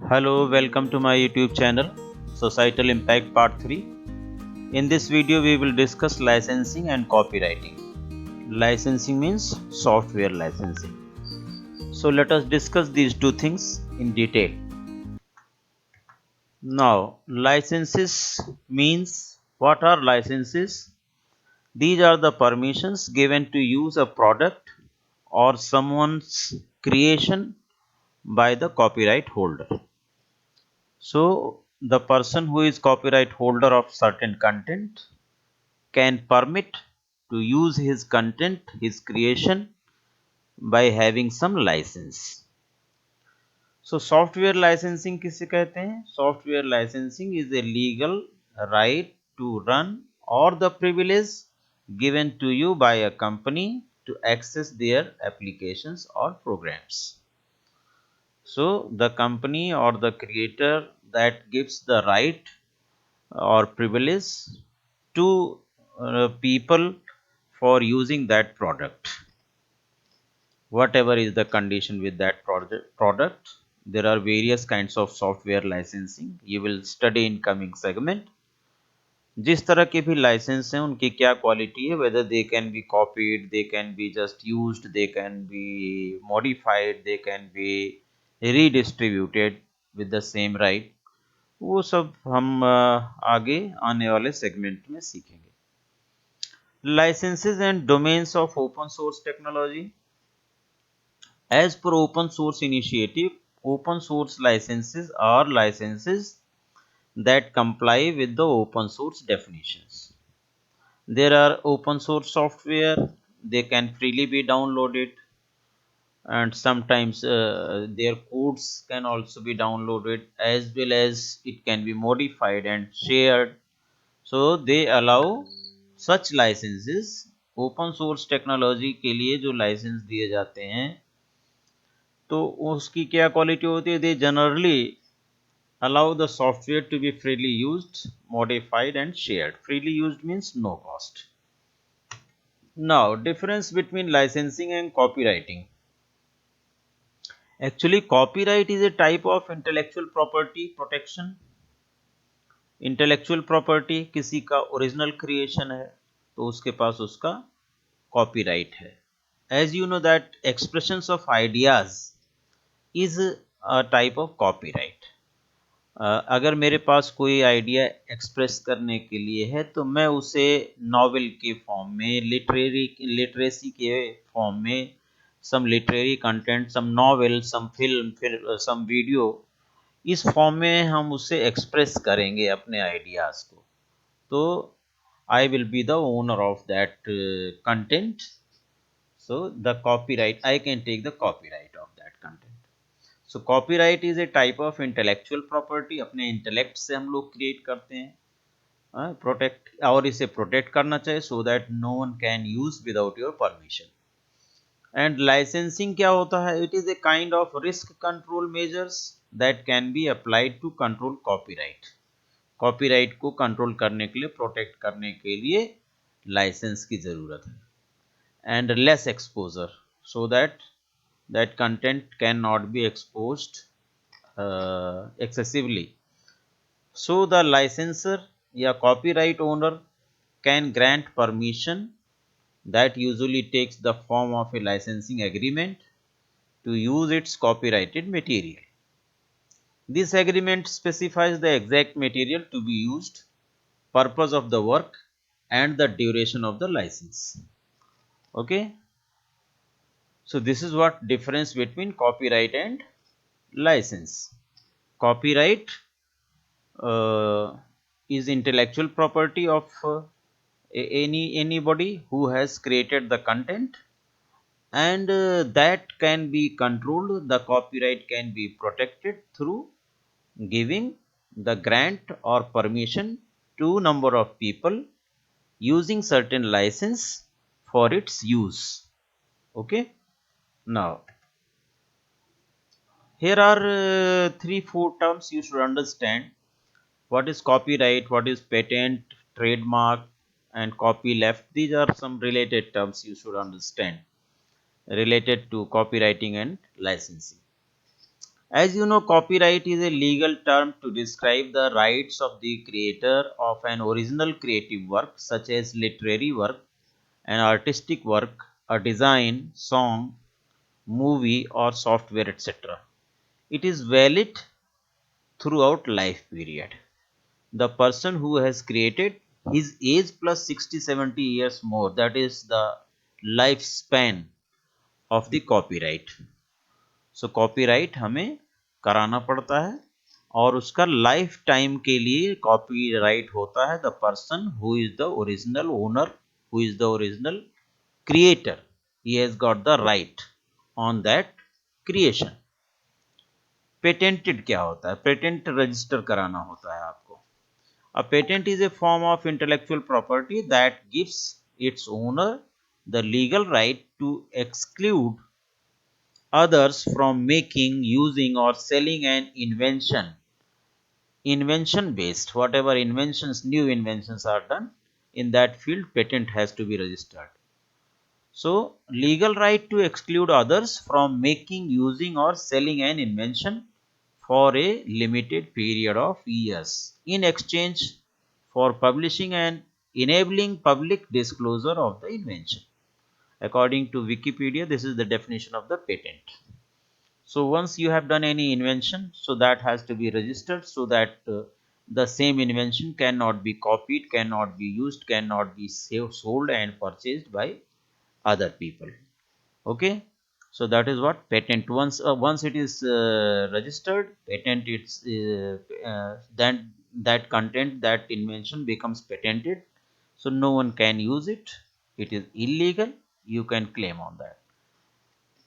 Hello, welcome to my YouTube channel, Societal Impact Part 3. In this video, we will discuss licensing and copywriting. Licensing means software licensing. So, let us discuss these two things in detail. Now, licenses means what are licenses? These are the permissions given to use a product or someone's creation by the copyright holder. So, the person who is copyright holder of certain content can permit to use his content, his creation by having some license. So, software licensing किसे कहते हैं? Software licensing is a legal right to run or the privilege given to you by a company to access their applications or programs. So, the company or the creator that gives the right or privilege to people for using that product. Whatever is the condition with that product, there are various kinds of software licensing. You will study in coming segment. जिस तरह के भी licence हैं उनकी क्या quality है, whether they can be copied, they can be just used, they can be modified, they can be redistributed with the same right, वो सब हम आगे आने वाले सेगमेंट में सीखेंगे। Licenses and domains of open source technology. As per open source initiative, open source licenses are licenses that comply with the open source definitions. There are open source software, they can freely be downloaded, and sometimes their codes can also be downloaded, as well as it can be modified and shared. So they allow such licenses. Open source technology के लिए जो licence दिए जाते हैं तो उसकी क्या quality होती है? They generally allow the software to be freely used, modified and shared. Freely used means no cost. Now, difference between licensing and copywriting. Actually, copyright is a type of intellectual property protection. Intellectual property किसी का original creation है तो उसके पास उसका copyright है. As you know that expressions of ideas is a type of copyright. अगर मेरे पास कोई आइडिया एक्सप्रेस करने के लिए है तो मैं उसे नॉवेल के फॉर्म में, लिटरेसी के फॉर्म में, सम लिटरेरी कंटेंट, सम नॉवेल, सम फिल्म, फिर सम वीडियो, इस फॉर्म में हम उसे एक्सप्रेस करेंगे अपने आइडियाज को, तो I will be the owner of that content. So the copyright, I can take the copyright of that content. So copyright is a type of intellectual property. अपने intellect से हम लोग क्रिएट करते हैं, प्रोटेक्ट, और इसे प्रोटेक्ट करना चाहिए so that no one can use without your permission. And licensing क्या होता है? It is a kind of risk control measures that can be applied to control copyright. Copyright को कंट्रोल करने के लिए, प्रोटेक्ट करने के लिए लाइसेंस की जरूरत है. And less exposure so that that content cannot be exposed excessively. So the licensor या copyright owner can grant permission that usually takes the form of a licensing agreement to use its copyrighted material. This agreement specifies the exact material to be used, purpose of the work and the duration of the license. Okay, so this is what difference between copyright and license. Copyright is intellectual property of anybody who has created the content, and that can be controlled. The copyright can be protected through giving the grant or permission to number of people using certain license for its use. Okay, now here are 3-4 terms you should understand. What is copyright, what is patent, trademark and copyleft? These are some related terms you should understand related to copywriting and licensing. As you know, copyright is a legal term to describe the rights of the creator of an original creative work, such as literary work, an artistic work, a design, song, movie, or software, etc. It is valid throughout life period. The person who has created, his age plus 60-70 years more, that is the lifespan of the copyright. So copyright हमें कराना पड़ता है और उसका life time के लिए copyright होता है the person who is the original owner, who is the original creator, he has got the right on that creation. Patented क्या होता है? पेटेंट रजिस्टर कराना होता है आपको. A patent is a form of intellectual property that gives its owner the legal right to exclude others from making, using, or selling an invention. Invention based, whatever inventions, new inventions are done in that field, patent has to be registered. So, legal right to exclude others from making, using, or selling an invention for a limited period of years in exchange for publishing and enabling public disclosure of the invention. According to Wikipedia, this is the definition of the patent. So once you have done any invention, so that has to be registered so that the same invention cannot be copied, cannot be used, cannot be sold and purchased by other people. Okay, so that is what patent. Once it is registered, patent, it's then that content, that invention becomes patented. So no one can use it. It is illegal. You can claim on that.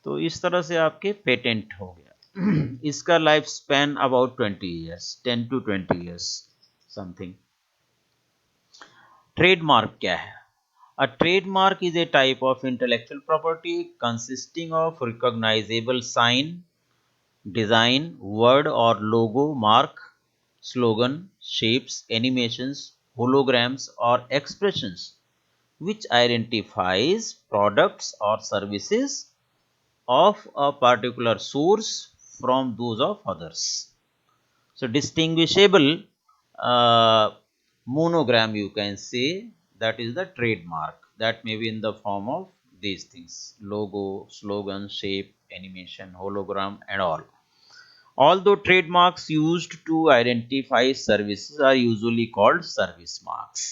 तो इस तरह से आपके patent हो गया. इसका life span about 20 years, 10 to 20 years something. Trademark क्या है? A trademark is a type of intellectual property consisting of recognizable sign, design, word और logo, mark, slogan, shapes, animations, holograms or expressions which identifies products or services of a particular source from those of others. So distinguishable monogram, you can say, that is the trademark. That may be in the form of these things: logo, slogan, shape, animation, hologram and all. Although trademarks used to identify services are usually called service marks.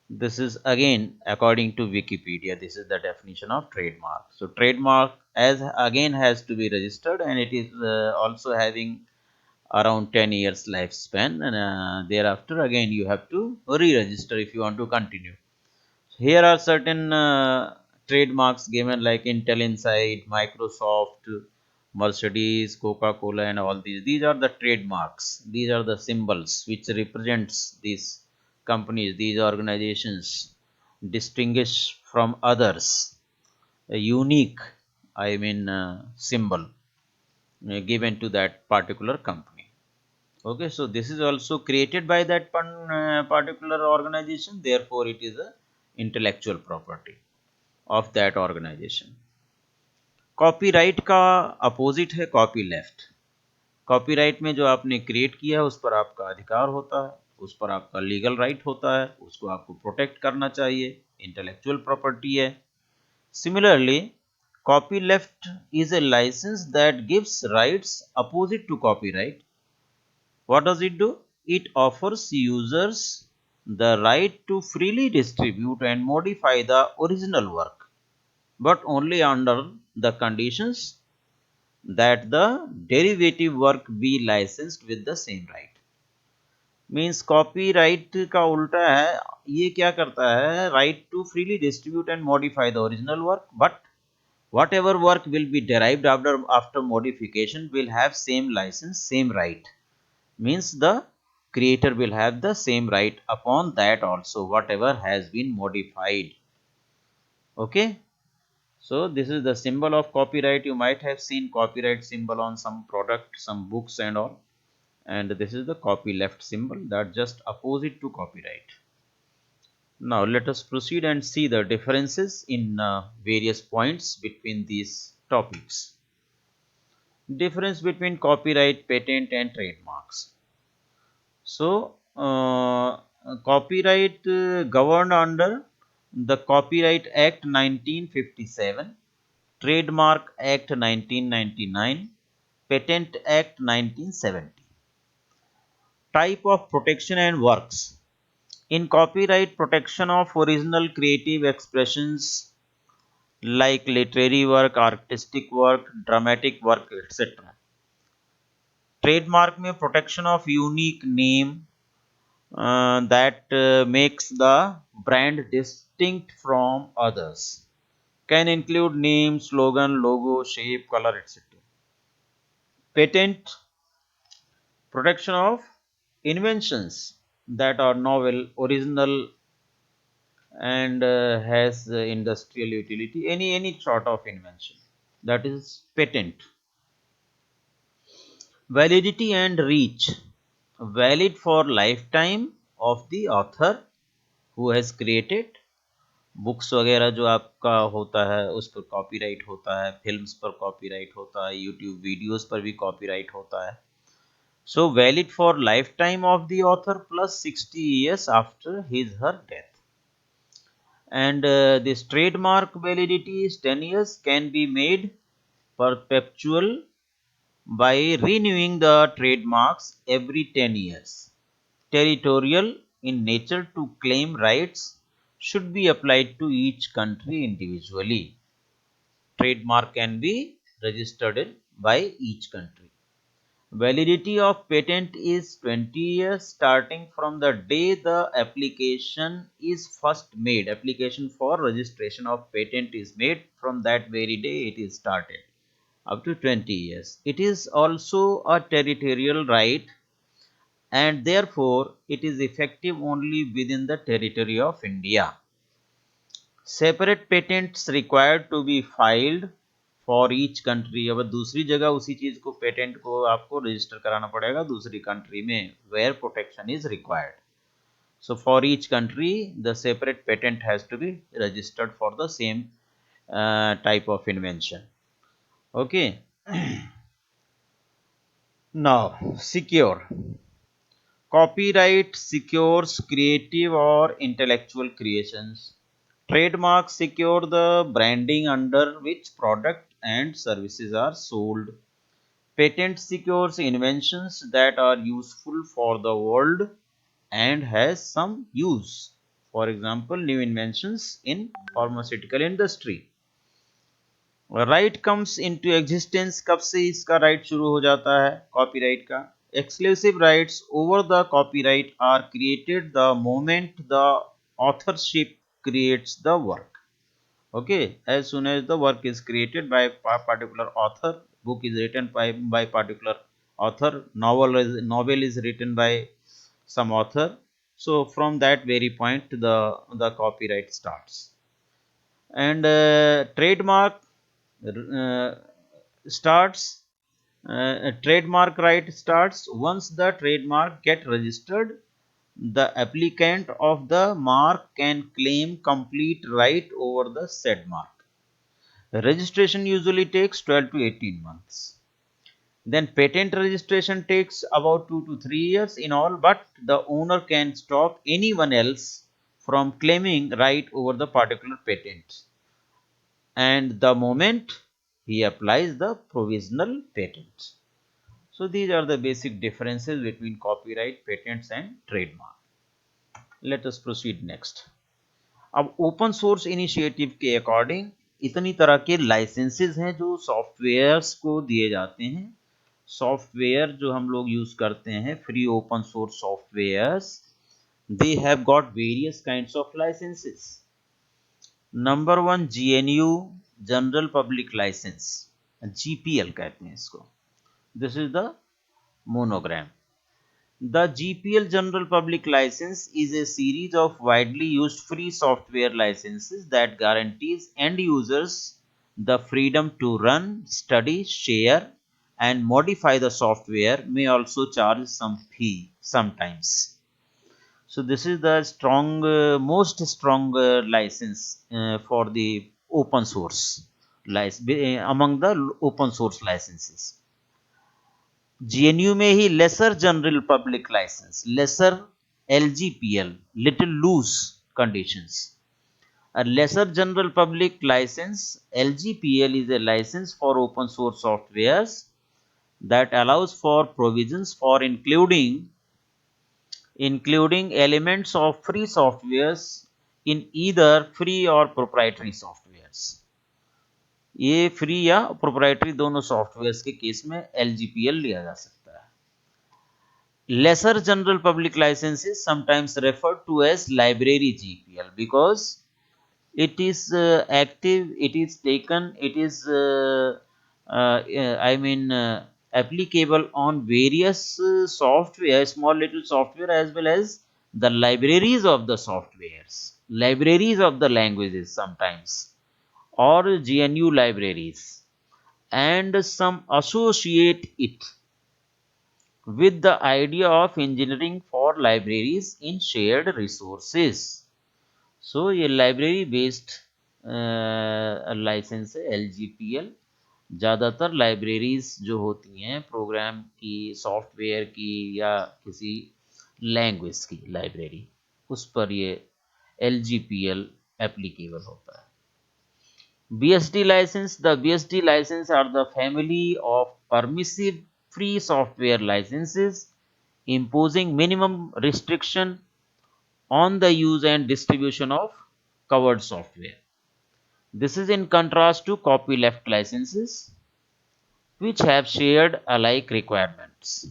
This is again according to Wikipedia. This is the definition of trademark. So trademark as again has to be registered, and it is also having around 10 years lifespan, and thereafter again you have to re-register if you want to continue. Here are certain trademarks given like Intel Inside, Microsoft, Mercedes, Coca-Cola and all these. These are the trademarks. These are the symbols which represents these companies, these organizations, distinguish from others. A unique, symbol given to that particular company. Okay, so this is also created by that particular organization. Therefore, it is a intellectual property of that organization. Copyright का opposite है copy left. Copyright में जो आपने create किया है उस पर आपका अधिकार होता है, उस पर आपका लीगल राइट होता है, उसको आपको प्रोटेक्ट करना चाहिए, इंटेलेक्चुअल प्रॉपर्टी है. Similarly copy left is a license that gives rights opposite to copyright. What does it do? It offers users the right to freely distribute and modify the original work, but only under the conditions that the derivative work be licensed with the same right. Means copyright का उल्टा है. ये क्या करता है? Right to freely distribute and modify the original work, but whatever work will be derived after modification will have same license, same right. Means the creator will have the same right upon that also, whatever has been modified. Okay, so this is the symbol of copyright. You might have seen copyright symbol on some product, some books and all, and this is the copy left symbol, that just opposite to copyright. Now let us proceed and see the differences in various points between these topics. Difference between copyright, patent and trademarks. So, copyright governed under the Copyright Act 1957, Trademark Act 1999, Patent Act 1970. Type of protection and works. In copyright, protection of original creative expressions like literary work, artistic work, dramatic work, etc. Trademark में protection of unique name that makes the brand distinct from others. Can include name, slogan, logo, shape, color, etc. Patent, protection of inventions that are novel, original, and has industrial utility. Any sort of invention, that is patent. Validity and reach. Valid for lifetime of the author who has created. Books वगैरह जो आपका होता है उस पर copyright होता है, films पर कॉपीराइट होता है, यूट्यूब वीडियोस पर भी कॉपीराइट होता है. So valid for life time of the author plus 60 years after his her death. And this trademark validity is 10 years, can be made perpetual by renewing the trademarks every 10 years. Territorial in nature, to claim rights should be applied to each country individually. Trademark can be registered by each country. Validity of patent is 20 years starting from the day the application is first made. Application for registration of patent is made, from that very day it is started, up to 20 years. It is also a territorial right and therefore it is effective only within the territory of India. Separate patents required to be filed for each country. अब दूसरी जगह उसी चीज को patent को आपको register कराना पड़ेगा दूसरी कंट्री में, where protection is required. So for each country the separate patent has to be registered for the same type of invention. Okay. Now secure. Copyright secures creative or intellectual creations. Trademarks secure the branding under which product and services are sold. Patent secures inventions that are useful for the world and has some use. For example, new inventions in pharmaceutical industry. Right comes into existence. कब से इसका right शुरू हो जाता है copyright का? Exclusive rights over the copyright are created the moment the authorship creates the work. Okay, as soon as the work is created by particular author, book is written by particular author, novel is written by some author, so from that very point the copyright starts. And trademark uh, starts trademark right starts once the trademark get registered. The applicant of the mark can claim complete right over the said mark. Registration usually takes 12 to 18 months. Then patent registration takes about 2 to 3 years in all, but the owner can stop anyone else from claiming right over the particular patent, and the moment he applies the provisional patent. So these are the basic differences between copyright, patents and trademark. Let us proceed next. अब open source initiative के according इतनी तरह के licences हैं जो softwares को दिए जाते हैं. सॉफ्टवेयर जो हम लोग यूज करते हैं, free open source softwares, they have got various kinds of licenses. Number 1, GNU general public license, GPL कहते हैं इसको. This is the monogram. The GPL General Public License is a series of widely used free software licenses that guarantees end users the freedom to run, study, share, and modify the software, may also charge some fee sometimes. So this is the most strong license for the open source among the open source licenses. GNU में ही lesser general public license, lesser LGPL, little loose conditions. A lesser general public license, LGPL, is a license for open source softwares that allows for provisions for including elements of free softwares in either free or proprietary softwares. ये free या proprietary दोनों softwares के case में LGPL लिया जा सकता है. Lesser general public license is sometimes referred to as library GPL because it is active, it is taken, it is applicable on various software, small little software, as well as the libraries of the softwares, libraries of the languages sometimes, or GNU libraries, and some associate it with the idea of engineering for libraries in shared resources. सो ये library based licence है LGPL. ज़्यादातर libraries जो होती हैं programme की, software की या किसी लैंग्वेज की लाइब्रेरी, उस पर ये LGPL एप्लीकेबल होता है. BSD license. The BSD license are the family of permissive free software licenses imposing minimum restriction on the use and distribution of covered software. This is in contrast to copyleft licenses, which have shared alike requirements.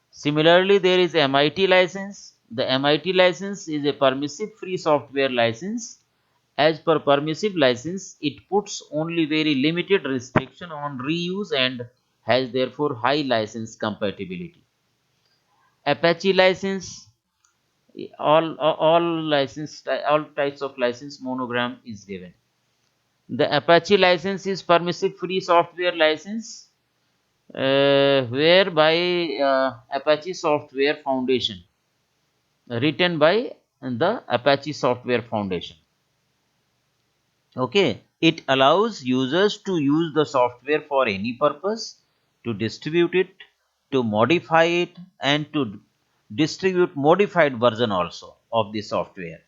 Similarly, there is MIT license. The MIT license is a permissive free software license. As per permissive license, it puts only very limited restriction on reuse and has therefore high license compatibility. Apache license, all types of license monogram is given. The Apache license is permissive free software license, whereby Apache Software Foundation, written by the Apache Software Foundation. Okay, it allows users to use the software for any purpose, to distribute it, to modify it, and to distribute modified version also of the software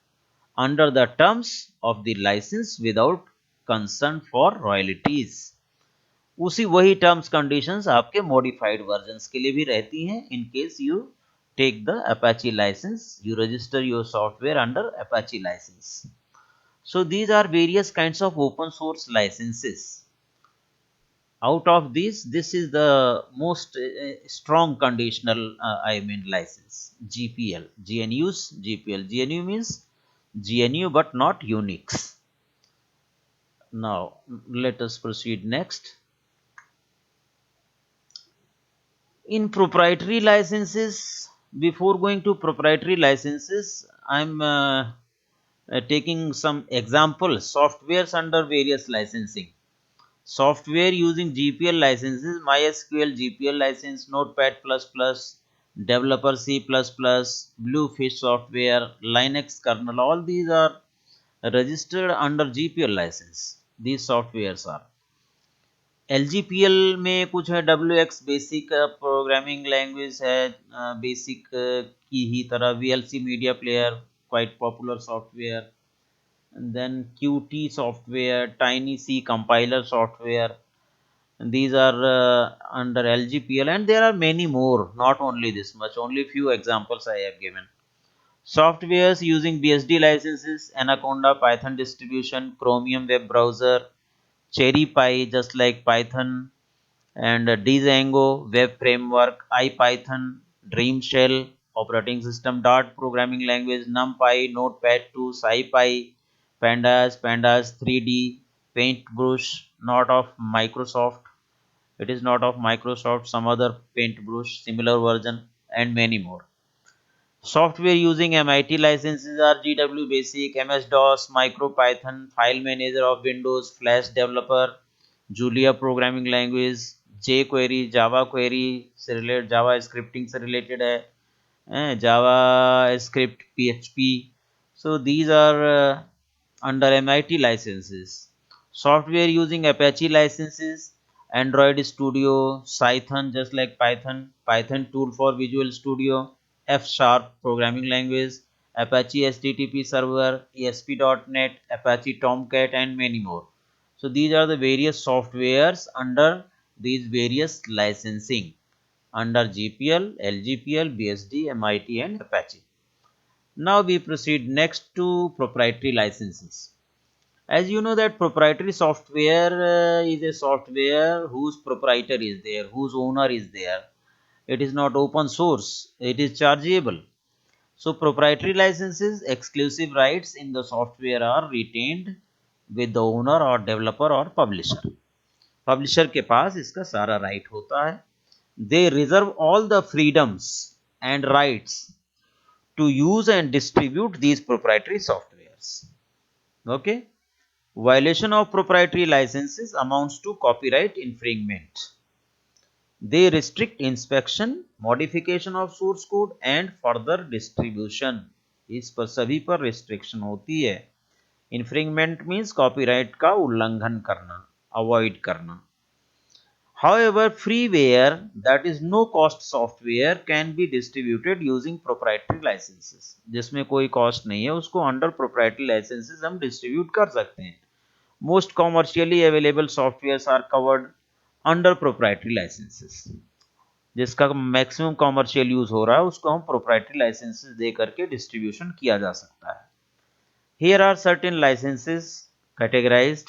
under the terms of the license without concern for royalties. उसी वही terms conditions आपके modified versions के लिए भी रहती हैं. In case you take the Apache license, you register your software under Apache license. So these are various kinds of open source licenses. Out of these, this is the most strong conditional license, GPL. GNU's GPL. GNU means GNU but not Unix. Now let us proceed next. In proprietary licenses, before going to proprietary licenses, I'm taking some examples, softwares under various licensing. Software using GPL licenses: MySQL GPL license, Notepad++, Developer C++, Bluefish software, Linux kernel, all these are registered under GPL license. These softwares are. LGPL में कुछ है, WX basic programming language है, basic की ही तरह. VLC media player, quite popular software. Then Qt software, Tiny C compiler software. These are under LGPL, and there are many more, not only this much, only few examples I have given. Softwares using BSD licenses: Anaconda Python distribution, Chromium web browser, CherryPy just like Python, and Django web framework, IPython, Dreamshell operating system, Dart programming language, NumPy, Notepad++, SciPy, Pandas 3D, Paintbrush, not of Microsoft. It is not of Microsoft, some other Paintbrush, similar version, and many more. Software using MIT licenses are GW Basic, MS-DOS, MicroPython, File Manager of Windows, Flash Developer, Julia programming language, jQuery, Java query से related, Java scripting से related है, Java script, PHP. So these are under MIT licenses. Software using Apache licenses Android Studio, Python, just like Python tool for Visual Studio, F Sharp programming language, Apache HTTP server, ASP.NET, Apache Tomcat, and many more. So these are the various softwares under these various licensing under GPL, LGPL, BSD, MIT, and Apache. Now we proceed next to proprietary licenses. As you know that proprietary software is a software whose proprietor is there, whose owner is there. It is not open source, it is chargeable. So proprietary licenses, exclusive rights in the software are retained with the owner or developer or publisher. Publisher के पास इसका सारा right होता है. They reserve all the freedoms and rights to use and distribute these proprietary softwares. Okay. Violation of proprietary licenses amounts to copyright infringement. They restrict inspection, modification of source code and further distribution. इस पर सभी पर restriction होती है. Infringement means copyright का उल्लंघन करना, avoid करना. However, freeware, that is no cost software, can be distributed using proprietary licenses. जिसमें कोई cost नहीं है उसको under proprietary licenses हम distribute कर सकते हैं. Most commercially available softwares are covered under proprietary licenses. जिसका maximum commercial use हो रहा है उसको हम proprietary licenses दे करके distribution किया जा सकता है. Here are certain licenses categorized.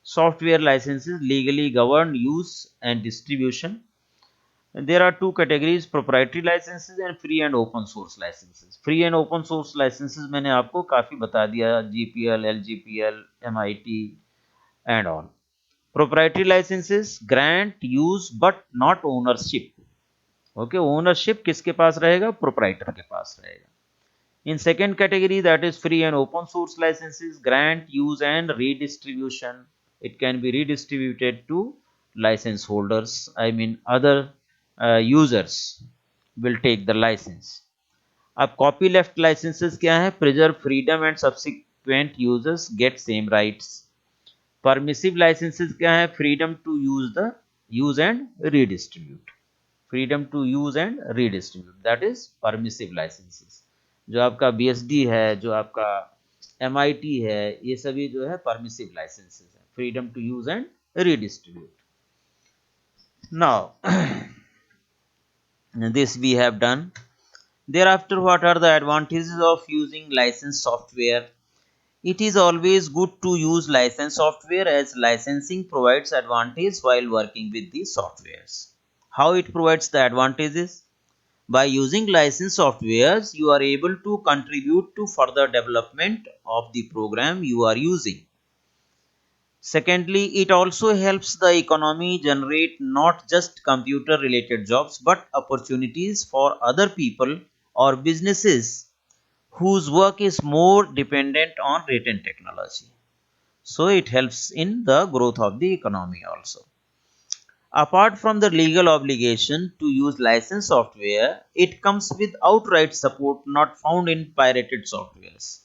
Software licenses legally govern use and distribution. There are two categories, proprietary licenses and free and open source licenses. Free and open source licenses मैंने आपको काफी बता दिया, GPL, LGPL, MIT and all. Proprietary licenses grant use but not ownership. Okay, ownership किसके पास रहेगा? Proprietor के पास रहेगा. In second category, that is free and open source licenses, grant use and redistribution. It can be redistributed to license holders. I mean other users will take the license. अब copyleft licenses क्या है? Preserve freedom and subsequent users get same rights. Permissive licenses क्या है? Freedom to use and redistribute. Freedom to use and redistribute. That is permissive licenses. जो आपका BSD है, जो आपका MIT है, ये सभी जो है permissive licenses है. Freedom to use and redistribute. Now, this we have done. Thereafter, what are the advantages of using licensed software? It is always good to use licensed software as licensing provides advantage while working with these softwares. How it provides the advantages? By using licensed softwares, you are able to contribute to further development of the program you are using. Secondly, it also helps the economy generate not just computer related jobs but opportunities for other people or businesses whose work is more dependent on written technology. So it helps in the growth of the economy also. Apart from the legal obligation to use licensed software, it comes with outright support not found in pirated softwares.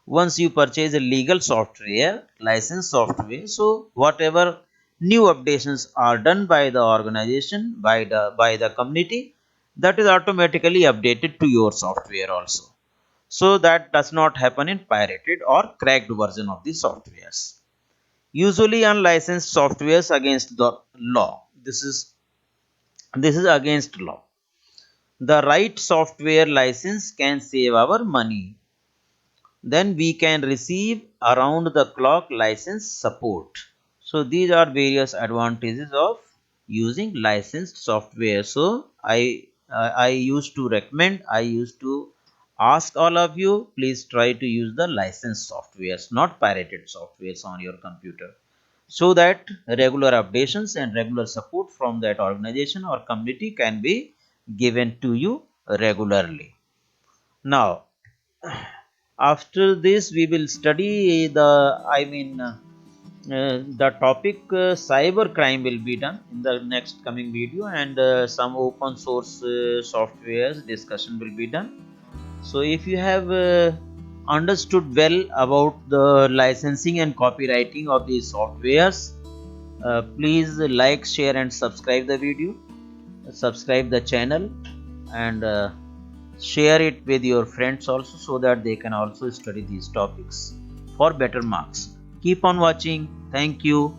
Once you purchase a legal software, licensed software, so whatever new updations are done by the organization, by the community, that is automatically updated to your software also. So that does not happen in pirated or cracked version of the softwares. Usually unlicensed softwares against the law. This is against law. The right software license can save our money. Then we can receive around the clock license support. So these are various advantages of using licensed software. So I used to recommend, I used to ask all of you, please try to use the licensed softwares, not pirated softwares on your computer, so that regular updations and regular support from that organization or community can be given to you regularly. Now, after this we will study the topic cyber crime will be done in the next coming video, and some open source softwares discussion will be done. So if you have understood well about the licensing and copywriting of these softwares, Please like, share and subscribe the video, subscribe the channel, and share it with your friends also, so that they can also study these topics for better marks. Keep on watching. Thank you.